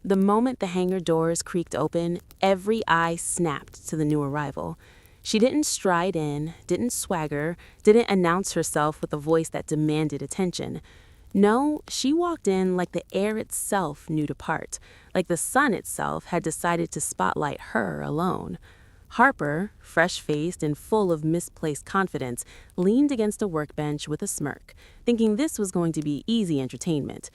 The moment the hangar doors creaked open, every eye snapped to the new arrival. She didn't stride in, didn't swagger, didn't announce herself with a voice that demanded attention. No, she walked in like the air itself knew to part, like the sun itself had decided to spotlight her alone. Harper, fresh-faced and full of misplaced confidence, leaned against a workbench with a smirk, thinking this was going to be easy entertainment.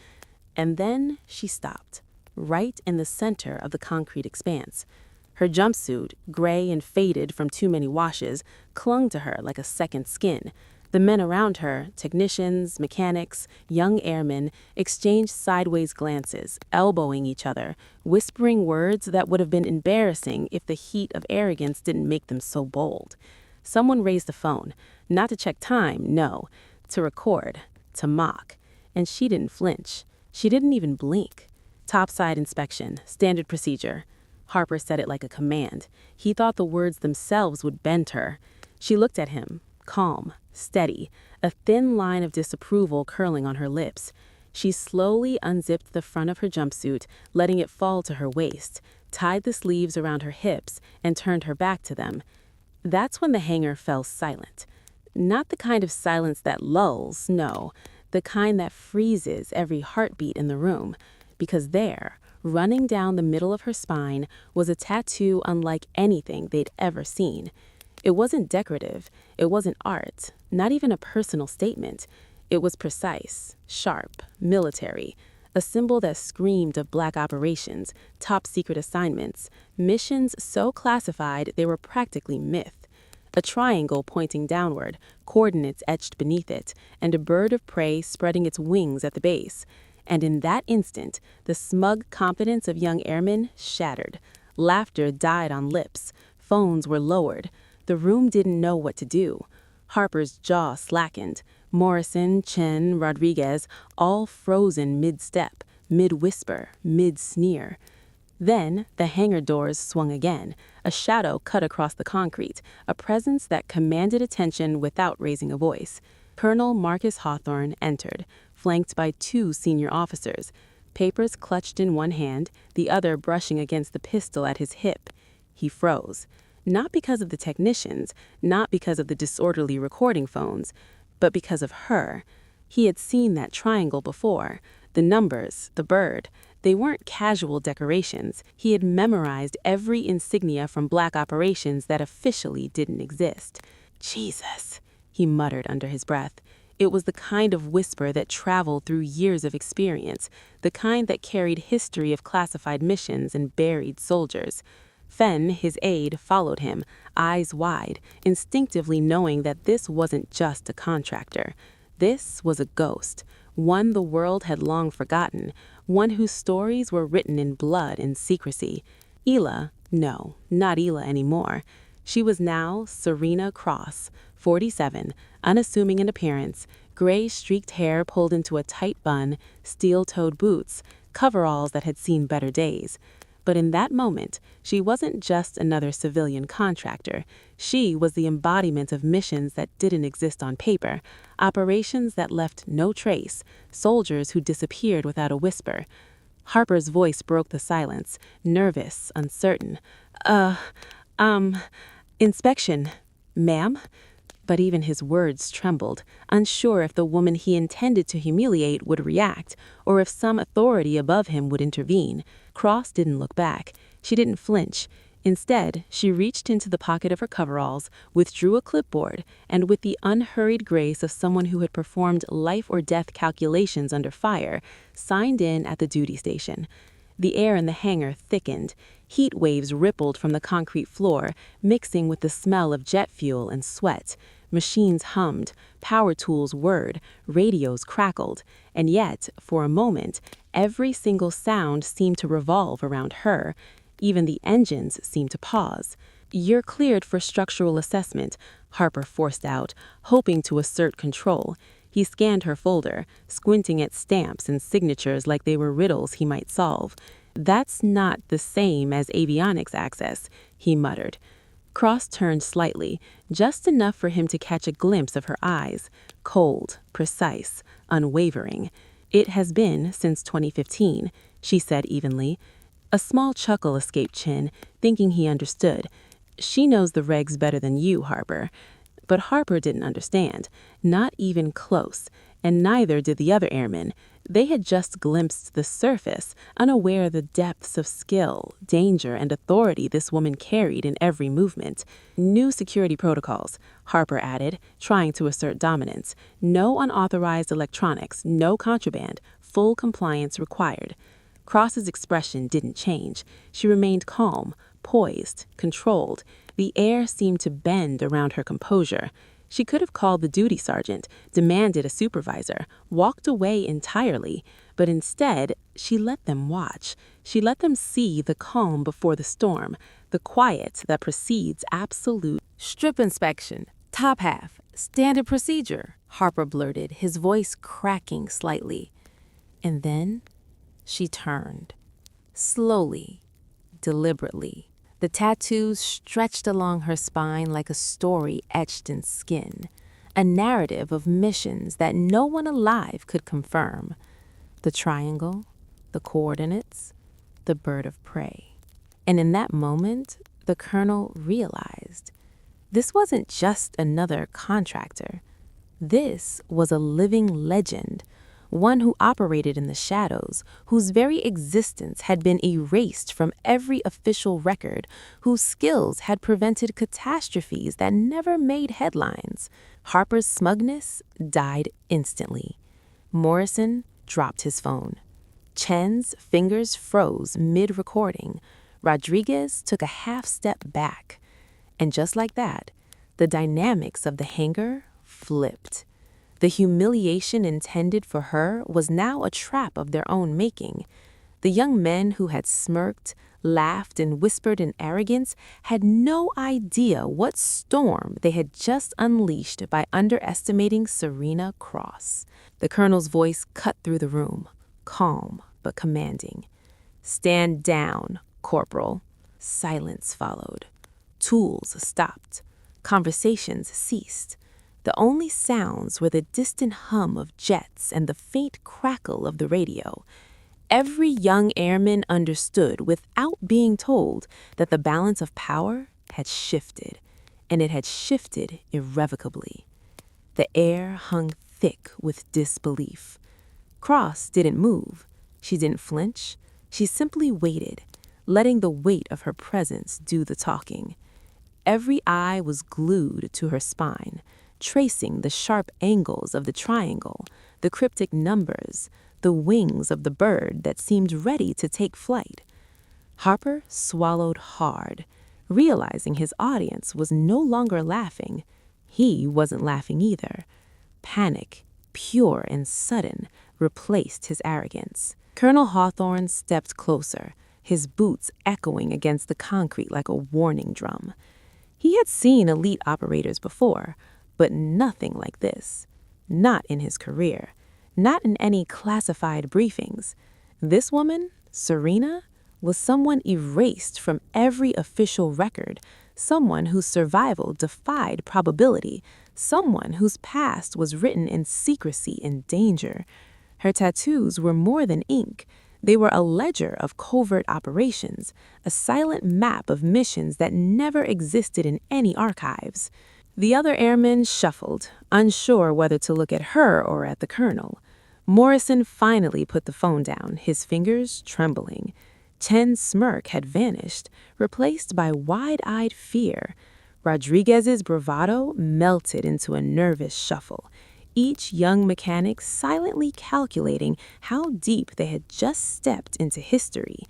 And then she stopped, right in the center of the concrete expanse. Her jumpsuit, gray and faded from too many washes, clung to her like a second skin. The men around her, technicians, mechanics, young airmen, exchanged sideways glances, elbowing each other, whispering words that would have been embarrassing if the heat of arrogance didn't make them so bold. Someone raised the phone, not to check time, no, to record, to mock. And she didn't flinch. She didn't even blink. Topside inspection, standard procedure. Harper said it like a command. He thought the words themselves would bend her. She looked at him, calm, steady, a thin line of disapproval curling on her lips. She slowly unzipped the front of her jumpsuit, letting it fall to her waist, tied the sleeves around her hips, and turned her back to them. That's when the hangar fell silent. Not the kind of silence that lulls, no, the kind that freezes every heartbeat in the room. Because there, running down the middle of her spine, was a tattoo unlike anything they'd ever seen. It wasn't decorative, it wasn't art, not even a personal statement. It was precise, sharp, military, a symbol that screamed of black operations, top secret assignments, missions so classified they were practically myth. A triangle pointing downward, coordinates etched beneath it, and a bird of prey spreading its wings at the base. And in that instant, the smug confidence of young airmen shattered. Laughter died on lips. Phones were lowered. The room didn't know what to do. Harper's jaw slackened. Morrison, Chen, Rodriguez, all frozen mid-step, mid-whisper, mid-sneer. Then the hangar doors swung again. A shadow cut across the concrete, a presence that commanded attention without raising a voice. Colonel Marcus Hawthorne entered, flanked by two senior officers, papers clutched in one hand, the other brushing against the pistol at his hip. He froze. Not because of the technicians, not because of the disorderly recording phones, but because of her. He had seen that triangle before. The numbers, the bird, they weren't casual decorations. He had memorized every insignia from black operations that officially didn't exist. Jesus, he muttered under his breath. It was the kind of whisper that traveled through years of experience, the kind that carried history of classified missions and buried soldiers. Fenn, his aide, followed him, eyes wide, instinctively knowing that this wasn't just a contractor. This was a ghost, one the world had long forgotten, one whose stories were written in blood and secrecy. Ela, no, not Ela anymore. She was now Serena Cross, 47, unassuming in appearance, gray-streaked hair pulled into a tight bun, steel-toed boots, coveralls that had seen better days. But in that moment, she wasn't just another civilian contractor. She was the embodiment of missions that didn't exist on paper, operations that left no trace, soldiers who disappeared without a whisper. Harper's voice broke the silence, nervous, uncertain. Inspection, ma'am?" But even his words trembled, unsure if the woman he intended to humiliate would react, or if some authority above him would intervene. Cross didn't look back. She didn't flinch. Instead, she reached into the pocket of her coveralls, withdrew a clipboard, and with the unhurried grace of someone who had performed life-or-death calculations under fire, signed in at the duty station. The air in the hangar thickened. Heat waves rippled from the concrete floor, mixing with the smell of jet fuel and sweat. Machines hummed, power tools whirred, radios crackled, and yet, for a moment, every single sound seemed to revolve around her. Even the engines seemed to pause. "You're cleared for structural assessment," Harper forced out, hoping to assert control. He scanned her folder, squinting at stamps and signatures like they were riddles he might solve. "That's not the same as avionics access," he muttered. Cross turned slightly, just enough for him to catch a glimpse of her eyes, cold, precise, unwavering. "It has been since 2015, she said evenly. A small chuckle escaped Chin, thinking he understood. She knows the regs better than you, Harper. But Harper didn't understand, not even close, and neither did the other airmen. They had just glimpsed the surface, unaware of the depths of skill, danger, and authority this woman carried in every movement. New security protocols, Harper added, trying to assert dominance. No unauthorized electronics, no contraband, full compliance required. Cross's expression didn't change. She remained calm, poised, controlled. The air seemed to bend around her composure. She could have called the duty sergeant, demanded a supervisor, walked away entirely, but instead, she let them watch. She let them see the calm before the storm, the quiet that precedes absolute. Strip inspection, top half, standard procedure, Harper blurted, his voice cracking slightly. And then she turned, slowly, deliberately. The tattoos stretched along her spine like a story etched in skin, a narrative of missions that no one alive could confirm. The triangle, the coordinates, the bird of prey. And in that moment, the colonel realized this wasn't just another contractor. This was a living legend, one who operated in the shadows, whose very existence had been erased from every official record, whose skills had prevented catastrophes that never made headlines. Harper's smugness died instantly. Morrison dropped his phone. Chen's fingers froze mid-recording. Rodriguez took a half step back. And just like that, the dynamics of the hangar flipped. The humiliation intended for her was now a trap of their own making. The young men who had smirked, laughed, and whispered in arrogance had no idea what storm they had just unleashed by underestimating Serena Cross. The colonel's voice cut through the room, calm but commanding. "Stand down, Corporal." Silence followed. Tools stopped. Conversations ceased. The only sounds were the distant hum of jets and the faint crackle of the radio. Every young airman understood without being told that the balance of power had shifted, and it had shifted irrevocably. The air hung thick with disbelief. Cross didn't move. She didn't flinch. She simply waited, letting the weight of her presence do the talking. Every eye was glued to her spine, tracing the sharp angles of the triangle, the cryptic numbers, the wings of the bird that seemed ready to take flight. Harper swallowed hard, realizing his audience was no longer laughing. He wasn't laughing either. Panic, pure and sudden, replaced his arrogance. Colonel Hawthorne stepped closer, his boots echoing against the concrete like a warning drum. He had seen elite operators before, but nothing like this. Not in his career. Not in any classified briefings. This woman, Serena, was someone erased from every official record, someone whose survival defied probability, someone whose past was written in secrecy and danger. Her tattoos were more than ink. They were a ledger of covert operations, a silent map of missions that never existed in any archives. The other airmen shuffled, unsure whether to look at her or at the colonel. Morrison finally put the phone down, his fingers trembling. Chen's smirk had vanished, replaced by wide-eyed fear. Rodriguez's bravado melted into a nervous shuffle, each young mechanic silently calculating how deep they had just stepped into history.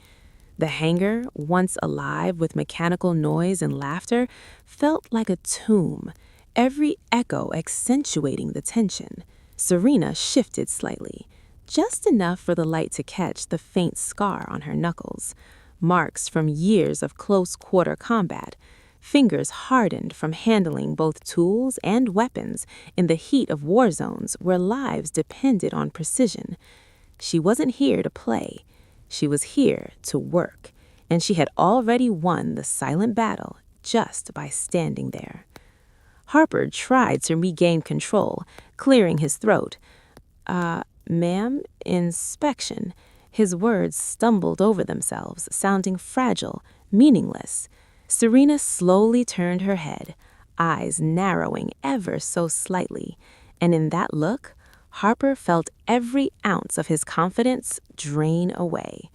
The hangar, once alive with mechanical noise and laughter, felt like a tomb, every echo accentuating the tension. Serena shifted slightly, just enough for the light to catch the faint scar on her knuckles, marks from years of close-quarter combat, fingers hardened from handling both tools and weapons in the heat of war zones where lives depended on precision. She wasn't here to play. She was here to work, and she had already won the silent battle just by standing there. Harper tried to regain control, clearing his throat. Ma'am, inspection. His words stumbled over themselves, sounding fragile, meaningless. Serena slowly turned her head, eyes narrowing ever so slightly, and in that look, Harper felt every ounce of his confidence drain away.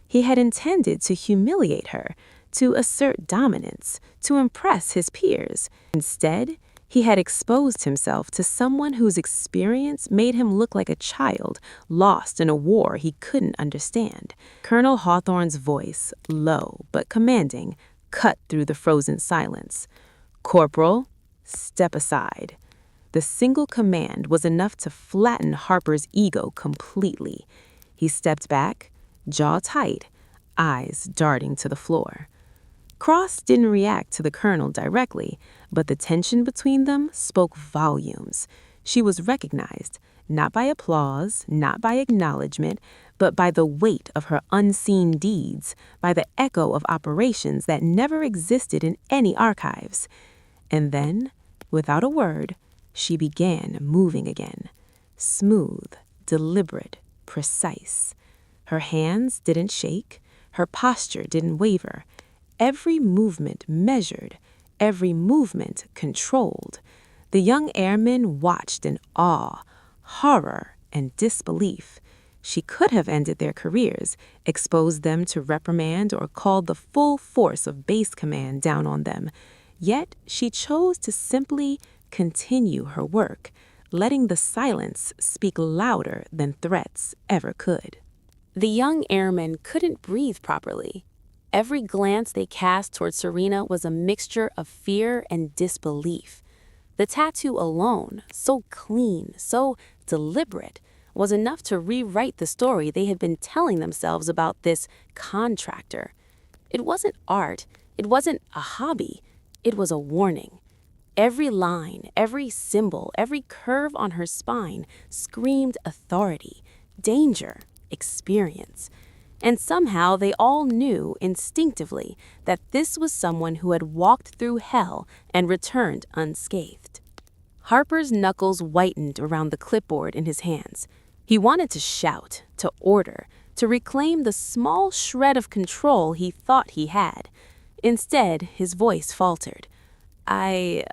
He had intended to humiliate her, to assert dominance, to impress his peers. Instead, he had exposed himself to someone whose experience made him look like a child lost in a war he couldn't understand. Colonel Hawthorne's voice, low but commanding, cut through the frozen silence. "Corporal, step aside." The single command was enough to flatten Harper's ego completely. He stepped back, jaw tight, eyes darting to the floor. Cross didn't react to the colonel directly, but the tension between them spoke volumes. She was recognized, not by applause, not by acknowledgement, but by the weight of her unseen deeds, by the echo of operations that never existed in any archives. And then, without a word, she began moving again. Smooth, deliberate, precise. Her hands didn't shake, her posture didn't waver. Every movement measured, every movement controlled. The young airmen watched in awe, horror, and disbelief. She could have ended their careers, exposed them to reprimand, or called the full force of base command down on them. Yet she chose to simply continue her work, letting the silence speak louder than threats ever could. The young airmen couldn't breathe properly. Every glance they cast toward Serena was a mixture of fear and disbelief. The tattoo alone, so clean, so deliberate, was enough to rewrite the story they had been telling themselves about this contractor. It wasn't art, it wasn't a hobby, it was a warning. Every line, every symbol, every curve on her spine screamed authority, danger, experience. And somehow they all knew instinctively that this was someone who had walked through hell and returned unscathed. Harper's knuckles whitened around the clipboard in his hands. He wanted to shout, to order, to reclaim the small shred of control he thought he had. Instead, his voice faltered. I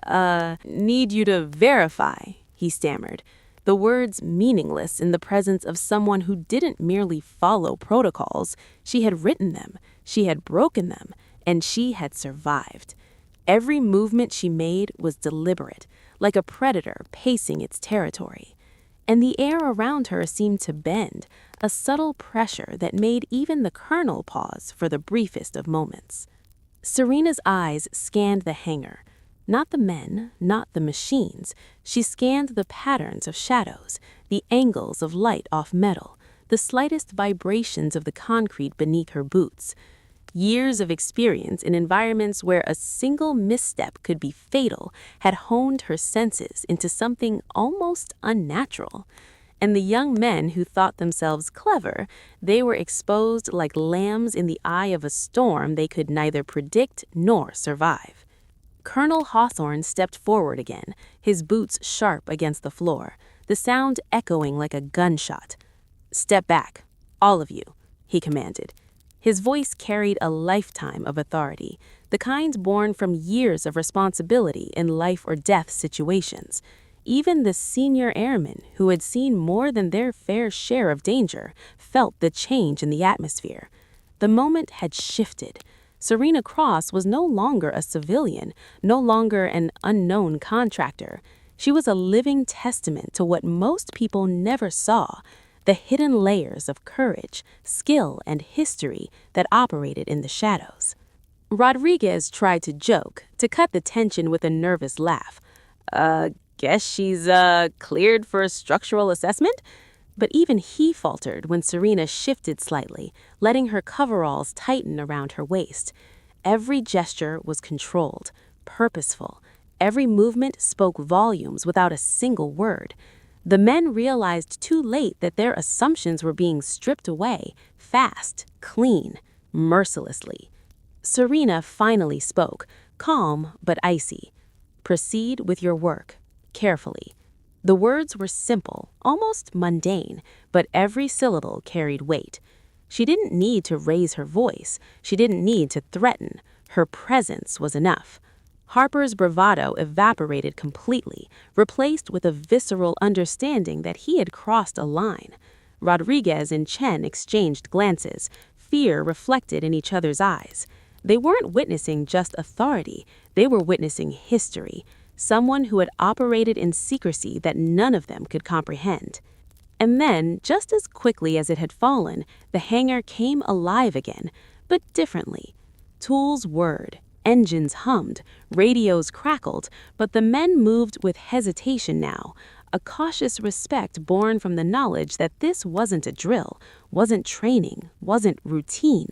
need you to verify," he stammered, the words meaningless in the presence of someone who didn't merely follow protocols. She had written them, she had broken them, and she had survived. Every movement she made was deliberate, like a predator pacing its territory. And the air around her seemed to bend, a subtle pressure that made even the colonel pause for the briefest of moments. Serena's eyes scanned the hangar. Not the men, not the machines. She scanned the patterns of shadows, the angles of light off metal, the slightest vibrations of the concrete beneath her boots. Years of experience in environments where a single misstep could be fatal had honed her senses into something almost unnatural. And the young men who thought themselves clever, they were exposed like lambs in the eye of a storm they could neither predict nor survive. Colonel Hawthorne stepped forward again, his boots sharp against the floor, the sound echoing like a gunshot. "Step back, all of you," he commanded. His voice carried a lifetime of authority, the kind born from years of responsibility in life or death situations. Even the senior airmen, who had seen more than their fair share of danger, felt the change in the atmosphere. The moment had shifted. Serena Cross was no longer a civilian, no longer an unknown contractor. She was a living testament to what most people never saw, the hidden layers of courage, skill, and history that operated in the shadows. Rodriguez tried to joke, to cut the tension with a nervous laugh. Guess she's, cleared for a structural assessment?" But even he faltered when Serena shifted slightly, letting her coveralls tighten around her waist. Every gesture was controlled, purposeful. Every movement spoke volumes without a single word. The men realized too late that their assumptions were being stripped away, fast, clean, mercilessly. Serena finally spoke, calm but icy. "Proceed with your work, carefully." The words were simple, almost mundane, but every syllable carried weight. She didn't need to raise her voice. She didn't need to threaten. Her presence was enough. Harper's bravado evaporated completely, replaced with a visceral understanding that he had crossed a line. Rodriguez and Chen exchanged glances, fear reflected in each other's eyes. They weren't witnessing just authority, they were witnessing history, someone who had operated in secrecy that none of them could comprehend. And then, just as quickly as it had fallen, the hangar came alive again, but differently. Tools whirred, engines hummed, radios crackled, but the men moved with hesitation now, a cautious respect born from the knowledge that this wasn't a drill, wasn't training, wasn't routine.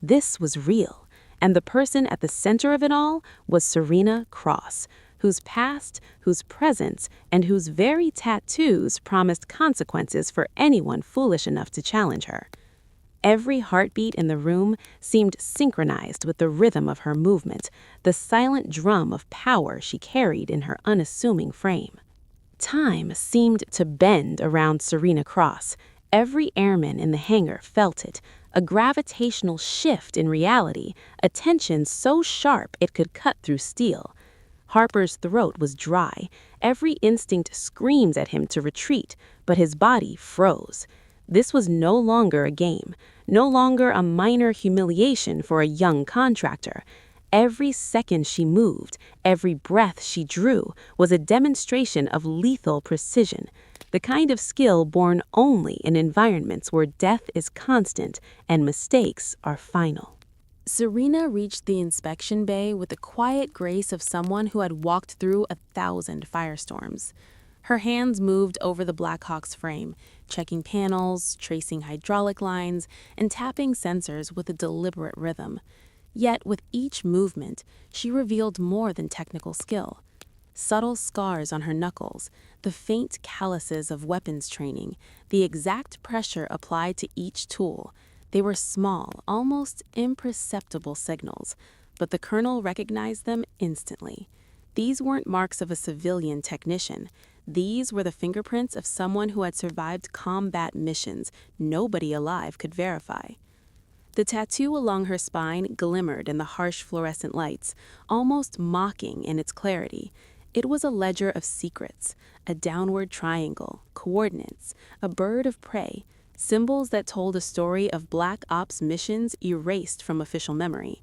This was real, and the person at the center of it all was Serena Cross, whose past, whose presence, and whose very tattoos promised consequences for anyone foolish enough to challenge her. Every heartbeat in the room seemed synchronized with the rhythm of her movement, the silent drum of power she carried in her unassuming frame. Time seemed to bend around Serena Cross. Every airman in the hangar felt it, a gravitational shift in reality, a tension so sharp it could cut through steel. Harper's throat was dry. Every instinct screamed at him to retreat, but his body froze. This was no longer a game, no longer a minor humiliation for a young contractor. Every second she moved, every breath she drew, was a demonstration of lethal precision, the kind of skill born only in environments where death is constant and mistakes are final. Serena reached the inspection bay with the quiet grace of someone who had walked through 1,000 firestorms. Her hands moved over the Blackhawk's frame, checking panels, tracing hydraulic lines, and tapping sensors with a deliberate rhythm. Yet with each movement, she revealed more than technical skill. Subtle scars on her knuckles, the faint calluses of weapons training, the exact pressure applied to each tool. They were small, almost imperceptible signals, but the colonel recognized them instantly. These weren't marks of a civilian technician. These were the fingerprints of someone who had survived combat missions nobody alive could verify. The tattoo along her spine glimmered in the harsh fluorescent lights, almost mocking in its clarity. It was a ledger of secrets, a downward triangle, coordinates, a bird of prey, symbols that told a story of Black Ops missions erased from official memory.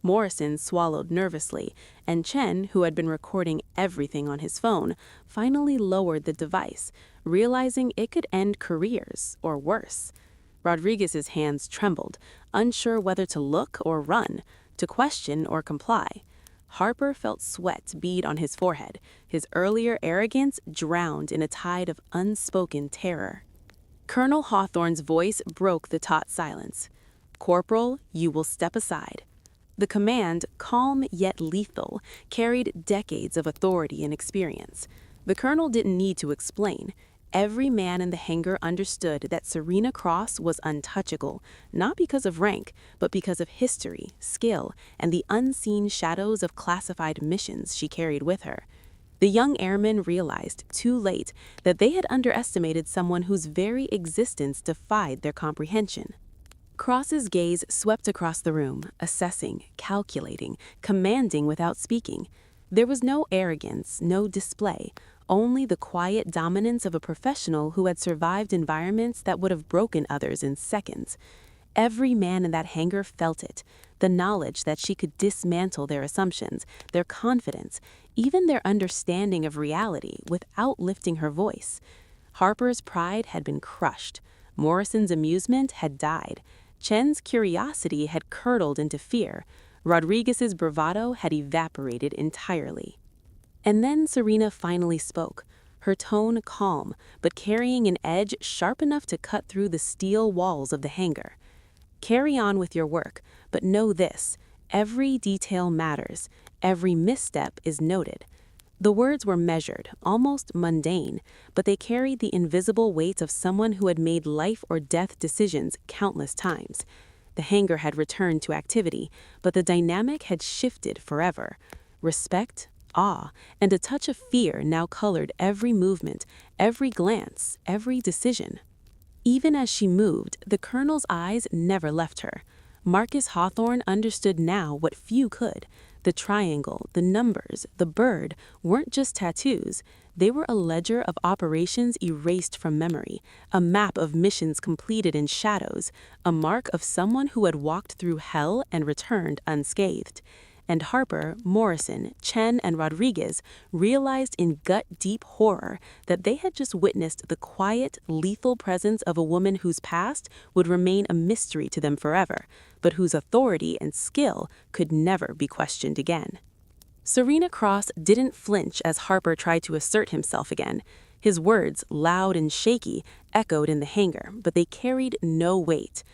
Morrison swallowed nervously, and Chen, who had been recording everything on his phone, finally lowered the device, realizing it could end careers, or worse. Rodriguez's hands trembled, unsure whether to look or run, to question or comply. Harper felt sweat bead on his forehead, his earlier arrogance drowned in a tide of unspoken terror. Colonel Hawthorne's voice broke the taut silence. "Corporal, you will step aside." The command, calm yet lethal, carried decades of authority and experience. The colonel didn't need to explain. Every man in the hangar understood that Serena Cross was untouchable, not because of rank, but because of history, skill, and the unseen shadows of classified missions she carried with her. The young airmen realized, too late, that they had underestimated someone whose very existence defied their comprehension. Cross's gaze swept across the room, assessing, calculating, commanding without speaking. There was no arrogance, no display, only the quiet dominance of a professional who had survived environments that would have broken others in seconds. Every man in that hangar felt it, the knowledge that she could dismantle their assumptions, their confidence, even their understanding of reality without lifting her voice. Harper's pride had been crushed. Morrison's amusement had died. Chen's curiosity had curdled into fear. Rodriguez's bravado had evaporated entirely. And then Serena finally spoke, her tone calm, but carrying an edge sharp enough to cut through the steel walls of the hangar. "Carry on with your work, but know this, every detail matters, every misstep is noted." The words were measured, almost mundane, but they carried the invisible weight of someone who had made life or death decisions countless times. The hangar had returned to activity, but the dynamic had shifted forever. Respect, awe, and a touch of fear now colored every movement, every glance, every decision. Even as she moved, the colonel's eyes never left her. Marcus Hawthorne understood now what few could. The triangle, the numbers, the bird weren't just tattoos. They were a ledger of operations erased from memory, a map of missions completed in shadows, a mark of someone who had walked through hell and returned unscathed. And Harper, Morrison, Chen, and Rodriguez realized in gut-deep horror that they had just witnessed the quiet, lethal presence of a woman whose past would remain a mystery to them forever, but whose authority and skill could never be questioned again. Serena Cross didn't flinch as Harper tried to assert himself again. His words, loud and shaky, echoed in the hangar, but they carried no weight.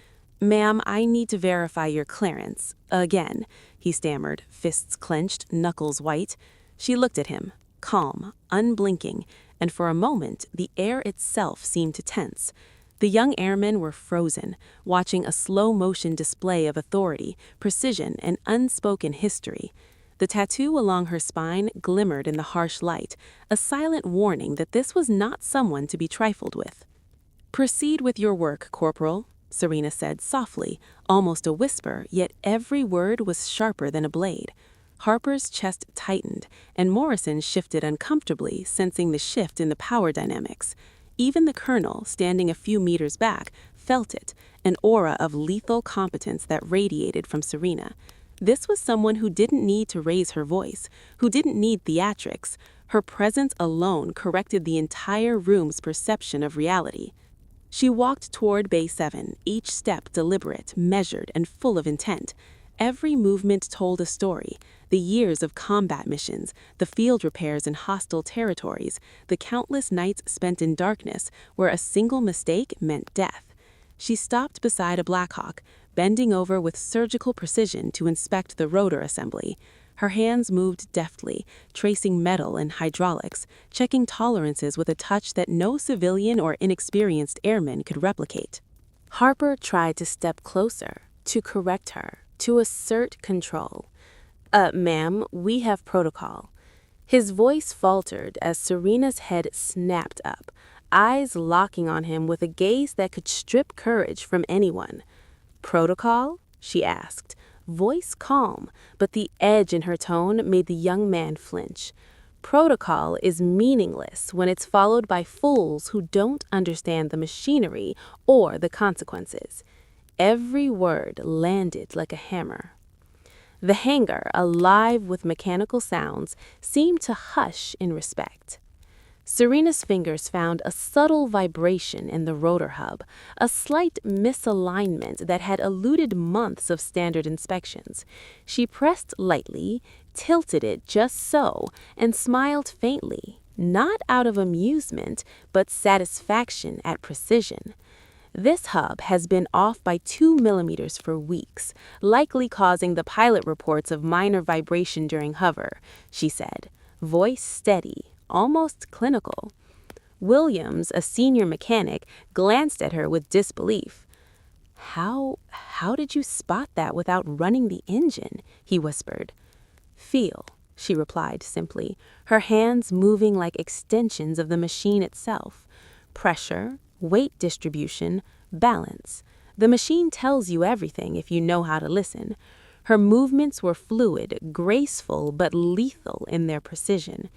"Ma'am, I need to verify your clearance. Again," he stammered, fists clenched, knuckles white. She looked at him, calm, unblinking, and for a moment the air itself seemed to tense. The young airmen were frozen, watching a slow-motion display of authority, precision, and unspoken history. The tattoo along her spine glimmered in the harsh light, a silent warning that this was not someone to be trifled with. "Proceed with your work, Corporal," Serena said softly, almost a whisper, yet every word was sharper than a blade. Harper's chest tightened, and Morrison shifted uncomfortably, sensing the shift in the power dynamics. Even the colonel, standing a few meters back, felt it, an aura of lethal competence that radiated from Serena. This was someone who didn't need to raise her voice, who didn't need theatrics. Her presence alone corrected the entire room's perception of reality. She walked toward Bay 7, each step deliberate, measured, and full of intent. Every movement told a story: the years of combat missions, the field repairs in hostile territories, the countless nights spent in darkness where a single mistake meant death. She stopped beside a Blackhawk, bending over with surgical precision to inspect the rotor assembly. Her hands moved deftly, tracing metal and hydraulics, checking tolerances with a touch that no civilian or inexperienced airman could replicate. Harper tried to step closer, to correct her, to assert control. "Ma'am, we have protocol." His voice faltered as Serena's head snapped up, eyes locking on him with a gaze that could strip courage from anyone. "Protocol?" she asked, voice calm, but the edge in her tone made the young man flinch. "Protocol is meaningless when it's followed by fools who don't understand the machinery or the consequences." Every word landed like a hammer. The hangar, alive with mechanical sounds, seemed to hush in respect. Serena's fingers found a subtle vibration in the rotor hub, a slight misalignment that had eluded months of standard inspections. She pressed lightly, tilted it just so, and smiled faintly, not out of amusement, but satisfaction at precision. "This hub has been off by 2 millimeters for weeks, likely causing the pilot reports of minor vibration during hover," she said, voice steady, almost clinical. Williams, a senior mechanic, glanced at her with disbelief. How did you spot that without running the engine?" he whispered. "Feel," she replied simply, her hands moving like extensions of the machine itself. "Pressure, weight distribution, balance. The machine tells you everything if you know how to listen." Her movements were fluid, graceful, but lethal in their precision.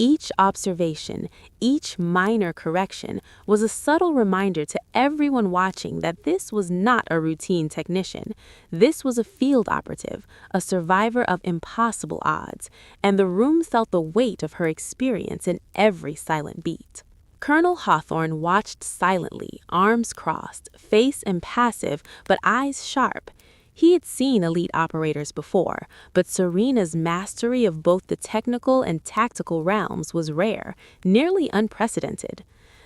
Each observation, each minor correction, was a subtle reminder to everyone watching that this was not a routine technician. This was a field operative, a survivor of impossible odds, and the room felt the weight of her experience in every silent beat. Colonel Hawthorne watched silently, arms crossed, face impassive, but eyes sharp. He had seen elite operators before, but Serena's mastery of both the technical and tactical realms was rare, nearly unprecedented.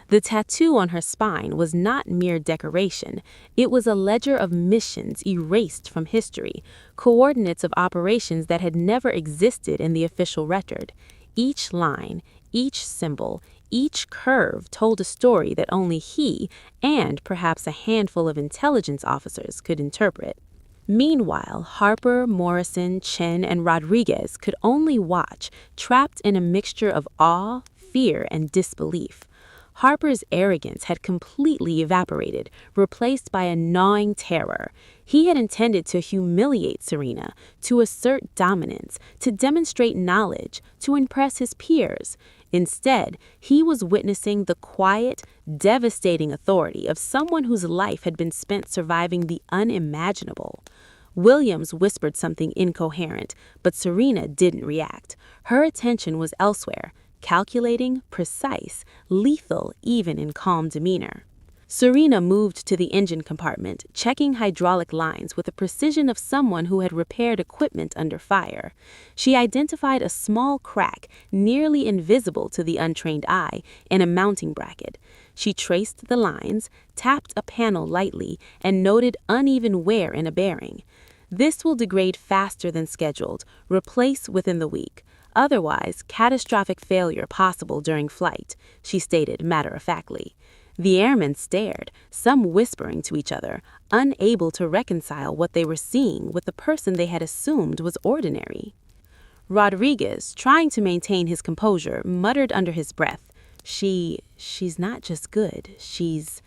The tattoo on her spine was not mere decoration. It was a ledger of missions erased from history, coordinates of operations that had never existed in the official record. Each line, each symbol, each curve told a story that only he, and perhaps a handful of intelligence officers, could interpret. Meanwhile, Harper, Morrison, Chen, and Rodriguez could only watch, trapped in a mixture of awe, fear, and disbelief. Harper's arrogance had completely evaporated, replaced by a gnawing terror. He had intended to humiliate Serena, to assert dominance, to demonstrate knowledge, to impress his peers. Instead, he was witnessing the quiet, devastating authority of someone whose life had been spent surviving the unimaginable. Williams whispered something incoherent, but Serena didn't react. Her attention was elsewhere, calculating, precise, lethal even in calm demeanor. Serena moved to the engine compartment, checking hydraulic lines with the precision of someone who had repaired equipment under fire. She identified a small crack, nearly invisible to the untrained eye, in a mounting bracket. She traced the lines, tapped a panel lightly, and noted uneven wear in a bearing. This will degrade faster than scheduled, replace within the week. Otherwise, catastrophic failure possible during flight, she stated matter-of-factly. The airmen stared, some whispering to each other, unable to reconcile what they were seeing with the person they had assumed was ordinary. Rodriguez, trying to maintain his composure, muttered under his breath, She's not just good, she's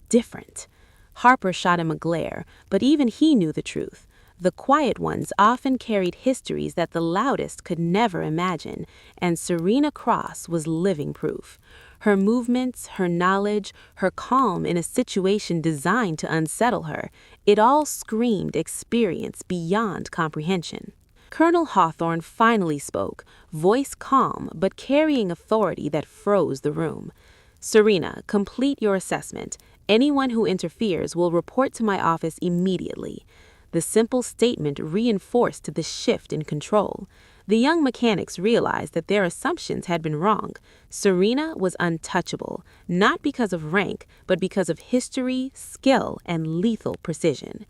different." Harper shot him a glare, but even he knew the truth. The quiet ones often carried histories that the loudest could never imagine, and Serena Cross was living proof. Her movements, her knowledge, her calm in a situation designed to unsettle her, it all screamed experience beyond comprehension. Colonel Hawthorne finally spoke, voice calm but carrying authority that froze the room. "Serena, complete your assessment. Anyone who interferes will report to my office immediately." The simple statement reinforced the shift in control. The young mechanics realized that their assumptions had been wrong. Serena was untouchable, not because of rank, but because of history, skill, and lethal precision.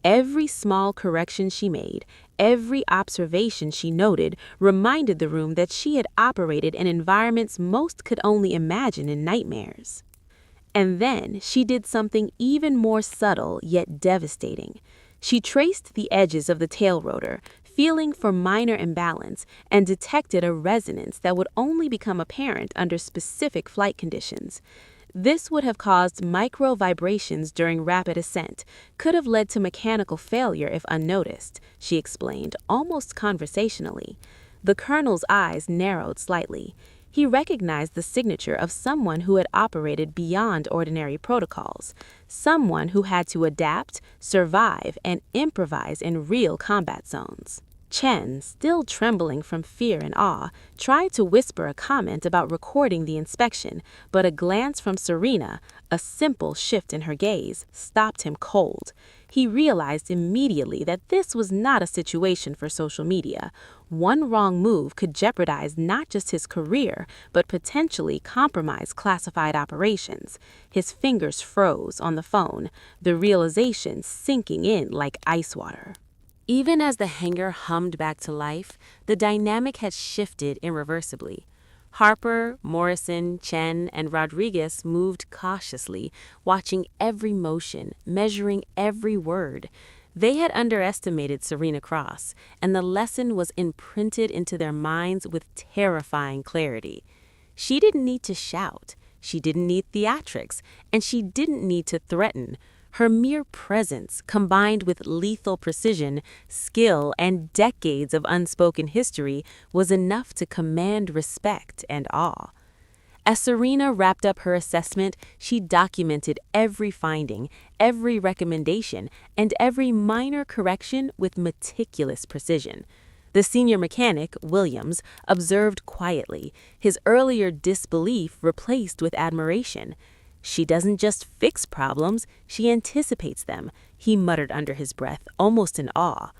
Every small correction she made, every observation she noted, reminded the room that she had operated in environments most could only imagine in nightmares. And then she did something even more subtle yet devastating. She traced the edges of the tail rotor, feeling for minor imbalance, and detected a resonance that would only become apparent under specific flight conditions. This would have caused micro vibrations during rapid ascent, could have led to mechanical failure if unnoticed, she explained, almost conversationally. The colonel's eyes narrowed slightly. He recognized the signature of someone who had operated beyond ordinary protocols, someone who had to adapt, survive, and improvise in real combat zones. Chen, still trembling from fear and awe, tried to whisper a comment about recording the inspection, but a glance from Serena, a simple shift in her gaze, stopped him cold. He realized immediately that this was not a situation for social media. One wrong move could jeopardize not just his career, but potentially compromise classified operations. His fingers froze on the phone, the realization sinking in like ice water. Even as the hangar hummed back to life, the dynamic had shifted irreversibly. Harper, Morrison, Chen, and Rodriguez moved cautiously, watching every motion, measuring every word. They had underestimated Serena Cross, and the lesson was imprinted into their minds with terrifying clarity. She didn't need to shout, she didn't need theatrics, and she didn't need to threaten. Her mere presence, combined with lethal precision, skill, and decades of unspoken history, was enough to command respect and awe. As Serena wrapped up her assessment, she documented every finding, every recommendation, and every minor correction with meticulous precision. The senior mechanic, Williams, observed quietly, his earlier disbelief replaced with admiration. "She doesn't just fix problems, she anticipates them," he muttered under his breath, almost in awe.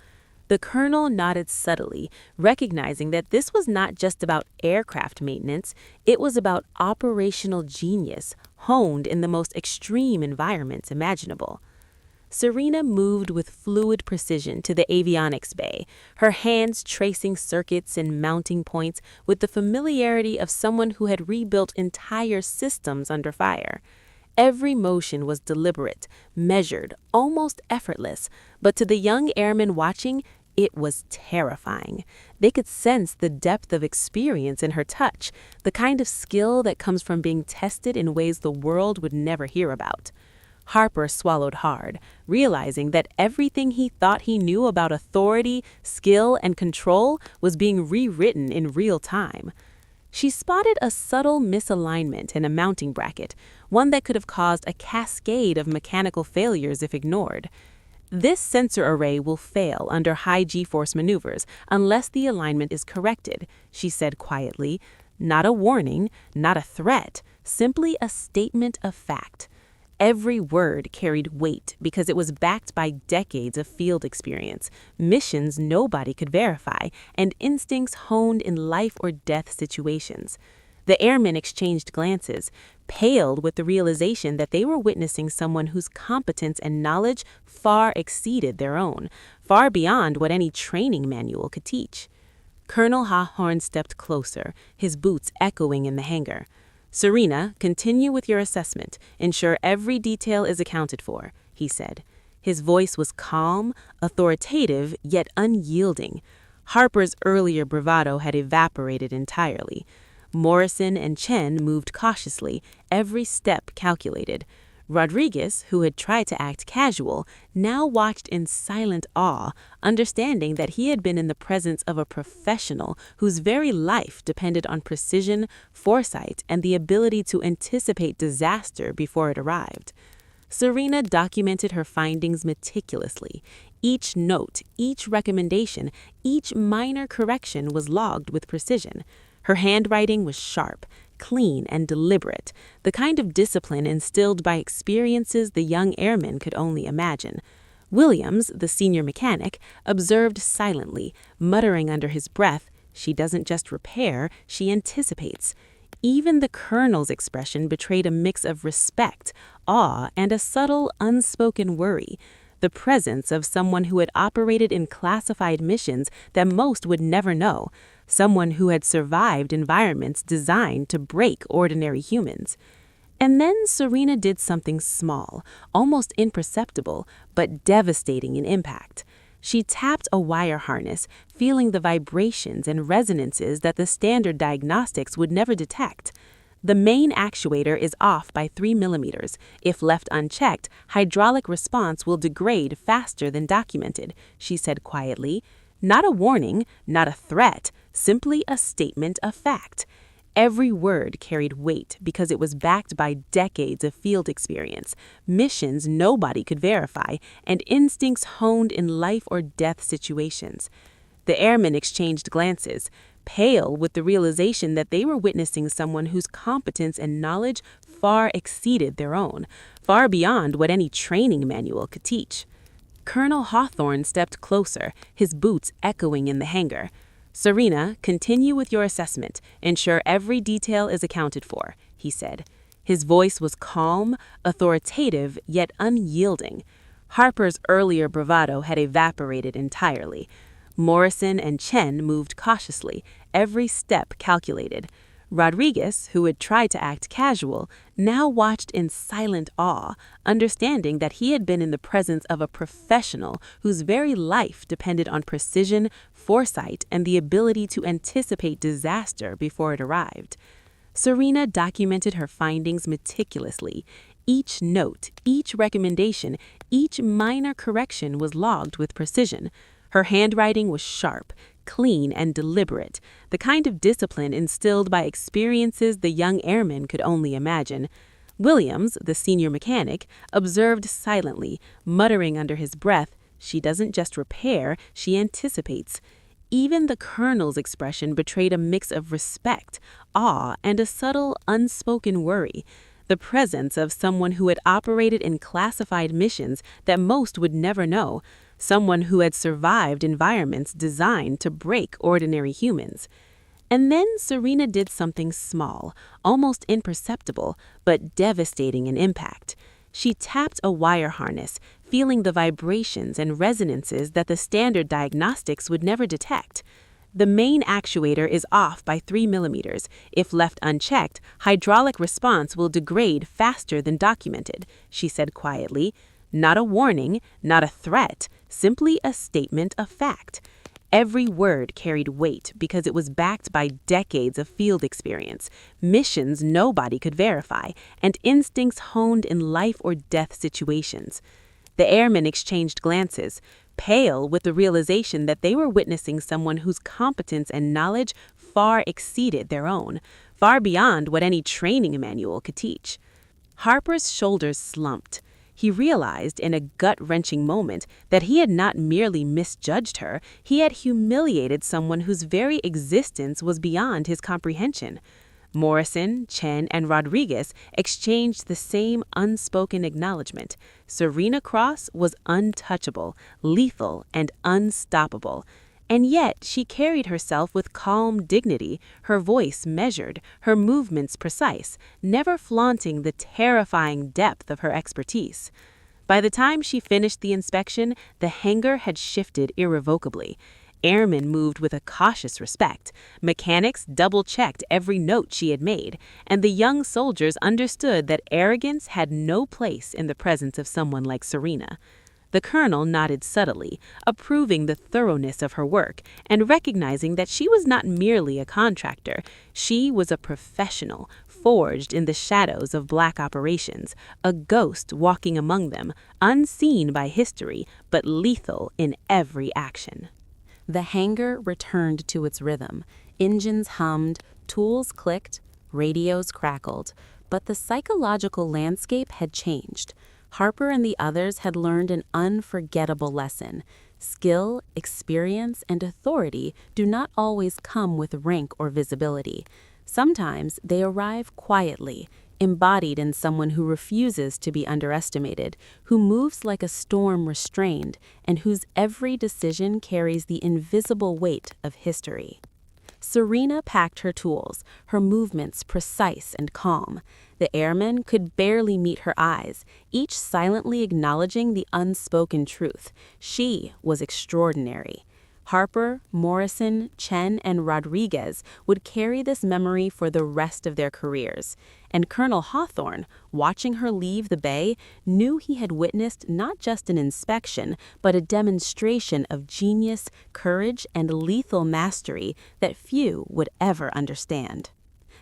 The colonel nodded subtly, recognizing that this was not just about aircraft maintenance, it was about operational genius, honed in the most extreme environments imaginable. Serena moved with fluid precision to the avionics bay, her hands tracing circuits and mounting points with the familiarity of someone who had rebuilt entire systems under fire. Every motion was deliberate, measured, almost effortless, but to the young airman watching, It was terrifying. They could sense the depth of experience in her touch, the kind of skill that comes from being tested in ways the world would never hear about. Harper swallowed hard, realizing that everything he thought he knew about authority, skill, and control was being rewritten in real time. She spotted a subtle misalignment in a mounting bracket, one that could have caused a cascade of mechanical failures if ignored. This sensor array will fail under high G-force maneuvers unless the alignment is corrected, she said quietly. Not a warning, not a threat, simply a statement of fact. Every word carried weight because it was backed by decades of field experience, missions nobody could verify, and instincts honed in life or death situations. The airmen exchanged glances, paled with the realization that they were witnessing someone whose competence and knowledge far exceeded their own, far beyond what any training manual could teach. Colonel Hawthorne stepped closer, his boots echoing in the hangar. "Serena, continue with your assessment. Ensure every detail is accounted for," he said. His voice was calm, authoritative, yet unyielding. Harper's earlier bravado had evaporated entirely. Morrison and Chen moved cautiously, every step calculated. Rodriguez, who had tried to act casual, now watched in silent awe, understanding that he had been in the presence of a professional whose very life depended on precision, foresight, and the ability to anticipate disaster before it arrived. Serena documented her findings meticulously. Each note, each recommendation, each minor correction was logged with precision. Her handwriting was sharp, clean, and deliberate, the kind of discipline instilled by experiences the young airmen could only imagine. Williams, the senior mechanic, observed silently, muttering under his breath, "She doesn't just repair, she anticipates." Even the colonel's expression betrayed a mix of respect, awe, and a subtle, unspoken worry, the presence of someone who had operated in classified missions that most would never know, someone who had survived environments designed to break ordinary humans. And then Serena did something small, almost imperceptible, but devastating in impact. She tapped a wire harness, feeling the vibrations and resonances that the standard diagnostics would never detect. The main actuator is off by 3 millimeters. If left unchecked, hydraulic response will degrade faster than documented, she said quietly. Not a warning, not a threat, simply a statement of fact. Every word carried weight because it was backed by decades of field experience, missions nobody could verify, and instincts honed in life or death situations. The airmen exchanged glances, pale with the realization that they were witnessing someone whose competence and knowledge far exceeded their own, far beyond what any training manual could teach. Colonel Hawthorne stepped closer, his boots echoing in the hangar. "Serena, continue with your assessment. Ensure every detail is accounted for," he said. His voice was calm, authoritative, yet unyielding. Harper's earlier bravado had evaporated entirely. Morrison and Chen moved cautiously, every step calculated. Rodriguez, who had tried to act casual, now watched in silent awe, understanding that he had been in the presence of a professional whose very life depended on precision, foresight, and the ability to anticipate disaster before it arrived. Serena documented her findings meticulously. Each note, each recommendation, each minor correction was logged with precision. Her handwriting was sharp, clean, and deliberate, the kind of discipline instilled by experiences the young airmen could only imagine. Williams, the senior mechanic, observed silently, muttering under his breath, "She doesn't just repair, she anticipates." Even the colonel's expression betrayed a mix of respect, awe, and a subtle, unspoken worry, the presence of someone who had operated in classified missions that most would never know, someone who had survived environments designed to break ordinary humans. And then Serena did something small, almost imperceptible, but devastating in impact. She tapped a wire harness, feeling the vibrations and resonances that the standard diagnostics would never detect. The main actuator is off by 3 millimeters. If left unchecked, hydraulic response will degrade faster than documented, she said quietly. Not a warning, not a threat, simply a statement of fact. Every word carried weight because it was backed by decades of field experience, missions nobody could verify, and instincts honed in life or death situations. The airmen exchanged glances, pale with the realization that they were witnessing someone whose competence and knowledge far exceeded their own, far beyond what any training manual could teach. Harper's shoulders slumped. He realized in a gut-wrenching moment that he had not merely misjudged her, he had humiliated someone whose very existence was beyond his comprehension. Morrison, Chen, and Rodriguez exchanged the same unspoken acknowledgement. Serena Cross was untouchable, lethal, and unstoppable. And yet she carried herself with calm dignity, her voice measured, her movements precise, never flaunting the terrifying depth of her expertise. By the time she finished the inspection, the hangar had shifted irrevocably. Airmen moved with a cautious respect, mechanics double-checked every note she had made, and the young soldiers understood that arrogance had no place in the presence of someone like Serena. The colonel nodded subtly, approving the thoroughness of her work and recognizing that she was not merely a contractor. She was a professional, forged in the shadows of black operations, a ghost walking among them, unseen by history, but lethal in every action. The hangar returned to its rhythm. Engines hummed, tools clicked, radios crackled, but the psychological landscape had changed. Harper and the others had learned an unforgettable lesson. Skill, experience, and authority do not always come with rank or visibility. Sometimes they arrive quietly, embodied in someone who refuses to be underestimated, who moves like a storm restrained, and whose every decision carries the invisible weight of history. Serena packed her tools, her movements precise and calm. The airmen could barely meet her eyes, each silently acknowledging the unspoken truth. She was extraordinary. Harper, Morrison, Chen, and Rodriguez would carry this memory for the rest of their careers. And Colonel Hawthorne, watching her leave the bay, knew he had witnessed not just an inspection, but a demonstration of genius, courage, and lethal mastery that few would ever understand.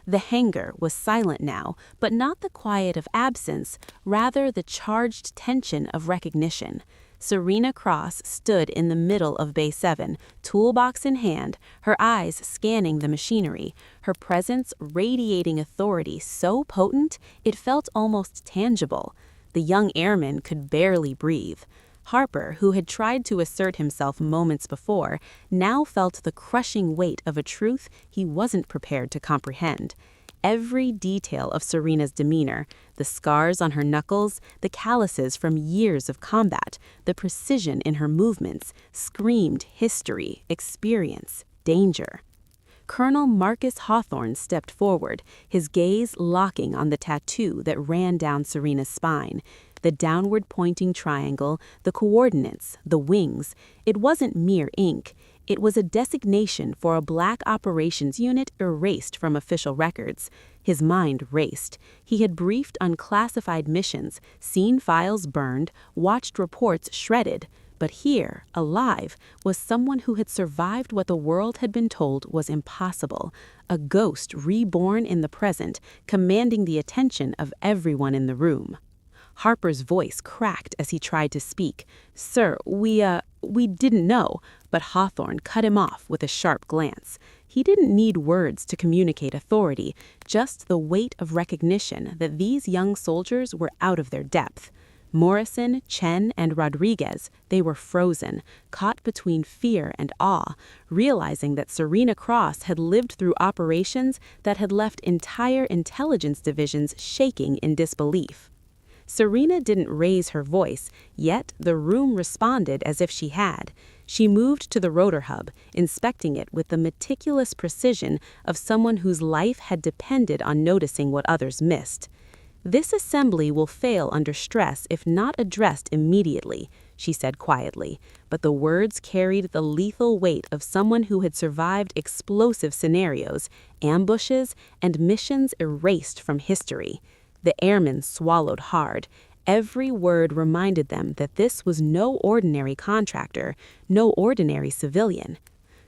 The hangar was silent now, but not the quiet of absence, rather the charged tension of recognition. Serena Cross stood in the middle of Bay 7, toolbox in hand, her eyes scanning the machinery, her presence radiating authority so potent it felt almost tangible. The young airman could barely breathe. Harper, who had tried to assert himself moments before, now felt the crushing weight of a truth he wasn't prepared to comprehend. Every detail of Serena's demeanor, the scars on her knuckles, the calluses from years of combat, the precision in her movements, screamed history, experience, danger. Colonel Marcus Hawthorne stepped forward, his gaze locking on the tattoo that ran down Serena's spine. The downward-pointing triangle, the coordinates, the wings. It wasn't mere ink. It was a designation for a black operations unit erased from official records. His mind raced. He had briefed on classified missions, seen files burned, watched reports shredded. But here, alive, was someone who had survived what the world had been told was impossible. A ghost reborn in the present, commanding the attention of everyone in the room. Harper's voice cracked as he tried to speak. "Sir, we didn't know," but Hawthorne cut him off with a sharp glance. He didn't need words to communicate authority, just the weight of recognition that these young soldiers were out of their depth. Morrison, Chen, and Rodriguez, they were frozen, caught between fear and awe, realizing that Serena Cross had lived through operations that had left entire intelligence divisions shaking in disbelief. Serena didn't raise her voice, yet the room responded as if she had. She moved to the rotor hub, inspecting it with the meticulous precision of someone whose life had depended on noticing what others missed. "This assembly will fail under stress if not addressed immediately," she said quietly, but the words carried the lethal weight of someone who had survived explosive scenarios, ambushes, and missions erased from history. The airmen swallowed hard. Every word reminded them that this was no ordinary contractor, no ordinary civilian.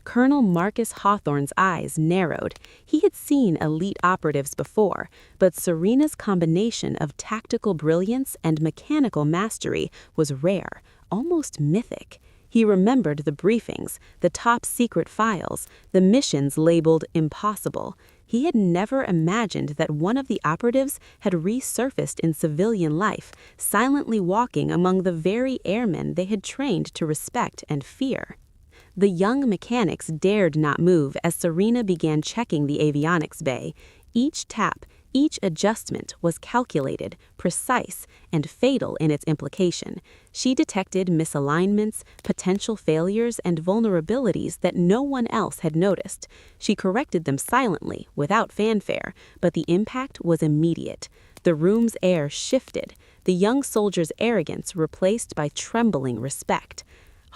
Colonel Marcus Hawthorne's eyes narrowed. He had seen elite operatives before, but Serena's combination of tactical brilliance and mechanical mastery was rare, almost mythic. He remembered the briefings, the top-secret files, the missions labeled impossible. He had never imagined that one of the operatives had resurfaced in civilian life, silently walking among the very airmen they had trained to respect and fear. The young mechanics dared not move as Serena began checking the avionics bay. Each tap, each adjustment was calculated, precise, and fatal in its implication. She detected misalignments, potential failures, and vulnerabilities that no one else had noticed. She corrected them silently, without fanfare, but the impact was immediate. The room's air shifted, the young soldier's arrogance replaced by trembling respect.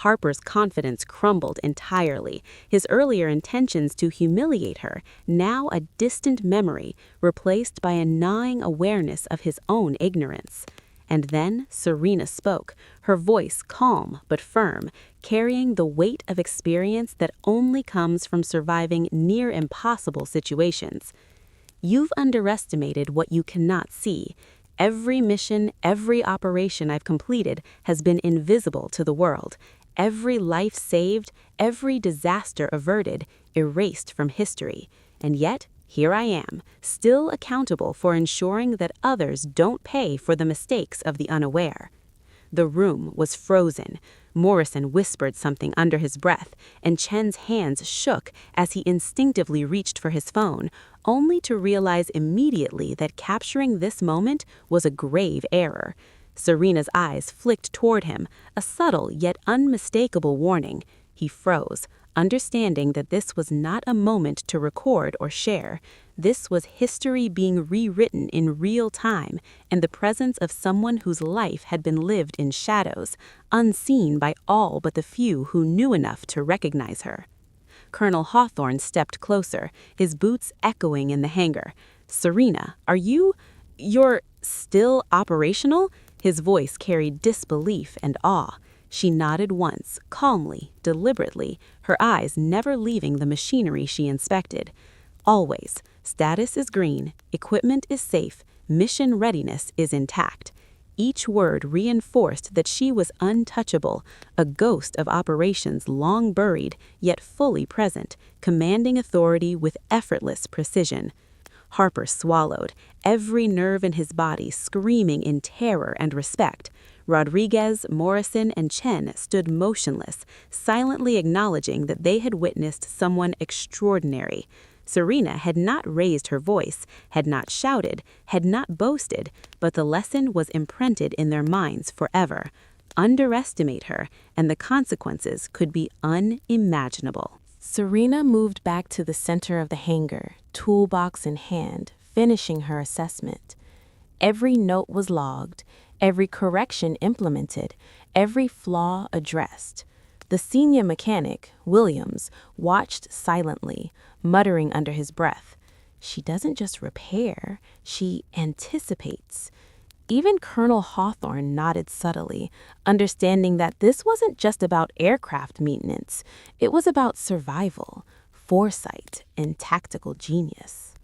Harper's confidence crumbled entirely, his earlier intentions to humiliate her, now a distant memory, replaced by a gnawing awareness of his own ignorance. And then Serena spoke, her voice calm but firm, carrying the weight of experience that only comes from surviving near-impossible situations. "You've underestimated what you cannot see. Every mission, every operation I've completed has been invisible to the world. Every life saved, every disaster averted, erased from history. And yet, here I am, still accountable for ensuring that others don't pay for the mistakes of the unaware." The room was frozen. Morrison whispered something under his breath, and Chen's hands shook as he instinctively reached for his phone, only to realize immediately that capturing this moment was a grave error. Serena's eyes flicked toward him, a subtle yet unmistakable warning. He froze, understanding that this was not a moment to record or share. This was history being rewritten in real time, in the presence of someone whose life had been lived in shadows, unseen by all but the few who knew enough to recognize her. Colonel Hawthorne stepped closer, his boots echoing in the hangar. "Serena, you're still operational?" His voice carried disbelief and awe. She nodded once, calmly, deliberately, her eyes never leaving the machinery she inspected. "Always. Status is green, equipment is safe, mission readiness is intact." Each word reinforced that she was untouchable, a ghost of operations long buried, yet fully present, commanding authority with effortless precision. Harper swallowed, every nerve in his body screaming in terror and respect. Rodriguez, Morrison, and Chen stood motionless, silently acknowledging that they had witnessed someone extraordinary. Serena had not raised her voice, had not shouted, had not boasted, but the lesson was imprinted in their minds forever. Underestimate her, and the consequences could be unimaginable. Serena moved back to the center of the hangar, toolbox in hand, finishing her assessment. Every note was logged, every correction implemented, every flaw addressed. The senior mechanic, Williams, watched silently, muttering under his breath. "She doesn't just repair, she anticipates." Even Colonel Hawthorne nodded subtly, understanding that this wasn't just about aircraft maintenance. It was about survival, foresight, and tactical genius.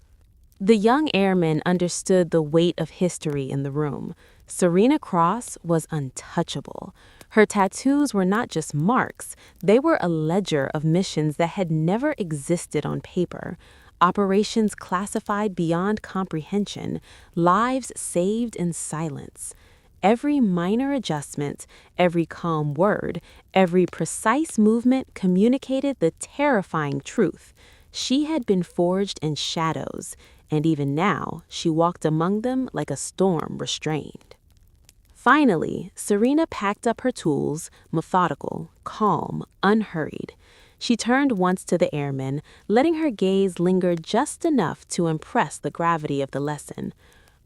The young airmen understood the weight of history in the room. Serena Cross was untouchable. Her tattoos were not just marks, they were a ledger of missions that had never existed on paper. Operations classified beyond comprehension, lives saved in silence. Every minor adjustment, every calm word, every precise movement communicated the terrifying truth. She had been forged in shadows, and even now she walked among them like a storm restrained. Finally, Serena packed up her tools, methodical, calm, unhurried. She turned once to the airmen, letting her gaze linger just enough to impress the gravity of the lesson.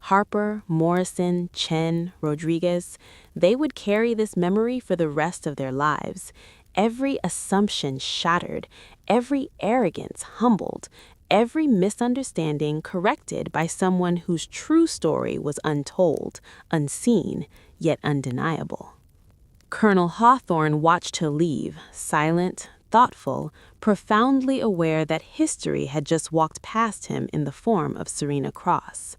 Harper, Morrison, Chen, Rodriguez, they would carry this memory for the rest of their lives. Every assumption shattered, every arrogance humbled, every misunderstanding corrected by someone whose true story was untold, unseen, yet undeniable. Colonel Hawthorne watched her leave, silent, thoughtful, profoundly aware that history had just walked past him in the form of Serena Cross.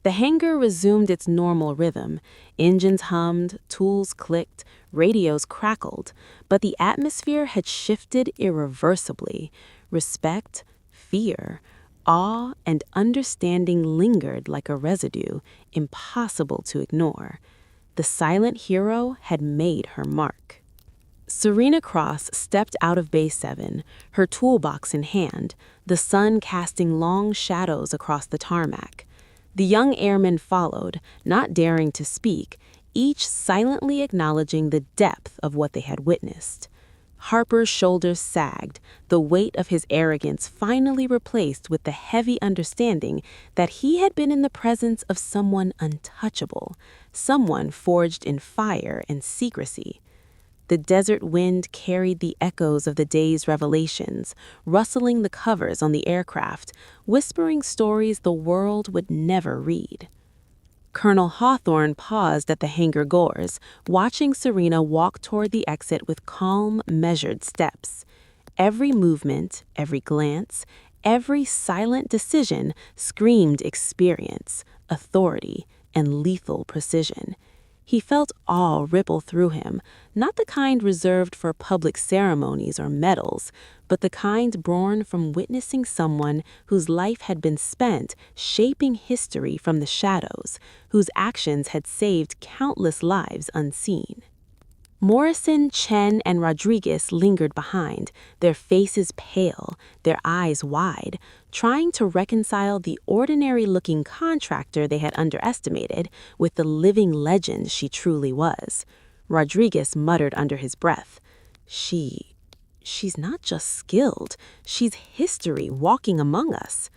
The hangar resumed its normal rhythm. Engines hummed, tools clicked, radios crackled, but the atmosphere had shifted irreversibly. Respect, fear, awe, and understanding lingered like a residue, impossible to ignore. The silent hero had made her mark. Serena Cross stepped out of Bay 7, her toolbox in hand, the sun casting long shadows across the tarmac. The young airmen followed, not daring to speak, each silently acknowledging the depth of what they had witnessed. Harper's shoulders sagged, the weight of his arrogance finally replaced with the heavy understanding that he had been in the presence of someone untouchable, someone forged in fire and secrecy. The desert wind carried the echoes of the day's revelations, rustling the covers on the aircraft, whispering stories the world would never read. Colonel Hawthorne paused at the hangar doors, watching Serena walk toward the exit with calm, measured steps. Every movement, every glance, every silent decision screamed experience, authority, and lethal precision. He felt awe ripple through him, not the kind reserved for public ceremonies or medals, but the kind born from witnessing someone whose life had been spent shaping history from the shadows, whose actions had saved countless lives unseen. Morrison, Chen, and Rodriguez lingered behind, their faces pale, their eyes wide, trying to reconcile the ordinary-looking contractor they had underestimated with the living legend she truly was. Rodriguez muttered under his breath, She's not just skilled, she's history walking among us."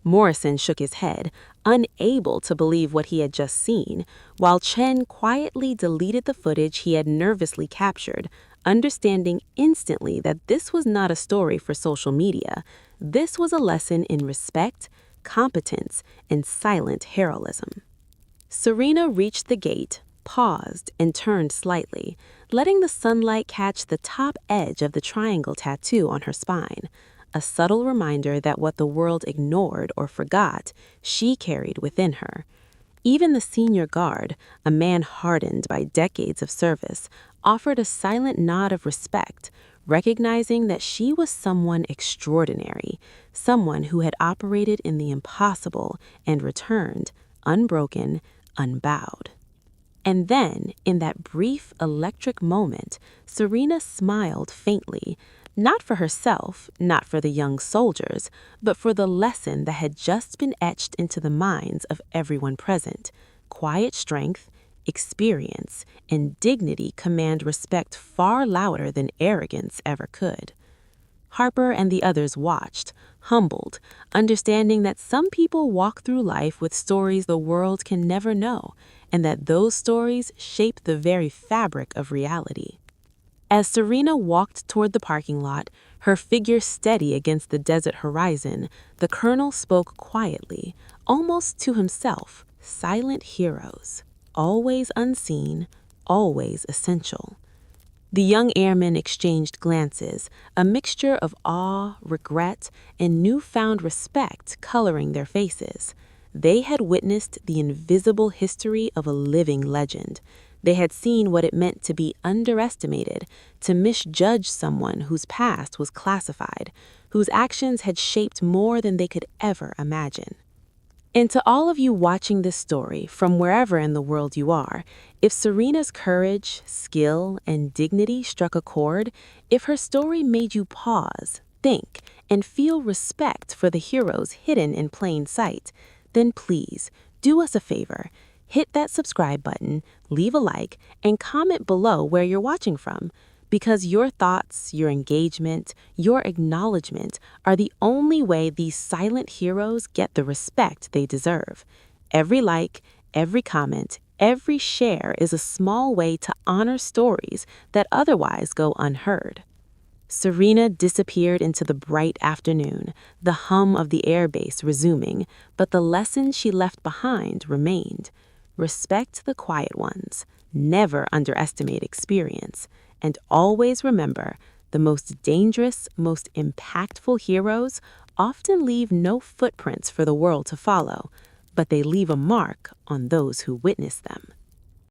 Morrison shook his head, unable to believe what he had just seen, while Chen quietly deleted the footage he had nervously captured, understanding instantly that this was not a story for social media. This was a lesson in respect, competence, and silent heroism. Serena reached the gate, paused, and turned slightly, letting the sunlight catch the top edge of the triangle tattoo on her spine, a subtle reminder that what the world ignored or forgot, she carried within her. Even the senior guard, a man hardened by decades of service, offered a silent nod of respect, recognizing that she was someone extraordinary, someone who had operated in the impossible and returned, unbroken, unbowed. And then, in that brief electric moment, Serena smiled faintly, not for herself, not for the young soldiers, but for the lesson that had just been etched into the minds of everyone present. Quiet strength, experience, and dignity command respect far louder than arrogance ever could. Harper and the others watched, humbled, understanding that some people walk through life with stories the world can never know, and that those stories shape the very fabric of reality. As Serena walked toward the parking lot, her figure steady against the desert horizon, the colonel spoke quietly, almost to himself. Silent heroes, always unseen, always essential. The young airmen exchanged glances, a mixture of awe, regret, and newfound respect coloring their faces. They had witnessed the invisible history of a living legend. They had seen what it meant to be underestimated, to misjudge someone whose past was classified, whose actions had shaped more than they could ever imagine. And to all of you watching this story, from wherever in the world you are, if Serena's courage, skill, and dignity struck a chord, if her story made you pause, think, and feel respect for the heroes hidden in plain sight, then please, do us a favor. Hit that subscribe button, leave a like, and comment below where you're watching from. Because your thoughts, your engagement, your acknowledgement are the only way these silent heroes get the respect they deserve. Every like, every comment, every share is a small way to honor stories that otherwise go unheard. Serena disappeared into the bright afternoon, the hum of the airbase resuming, but the lesson she left behind remained. Respect the quiet ones, Never underestimate experience, and always remember the most dangerous, most impactful heroes often leave no footprints for the world to follow, but they leave a mark on those who witness them.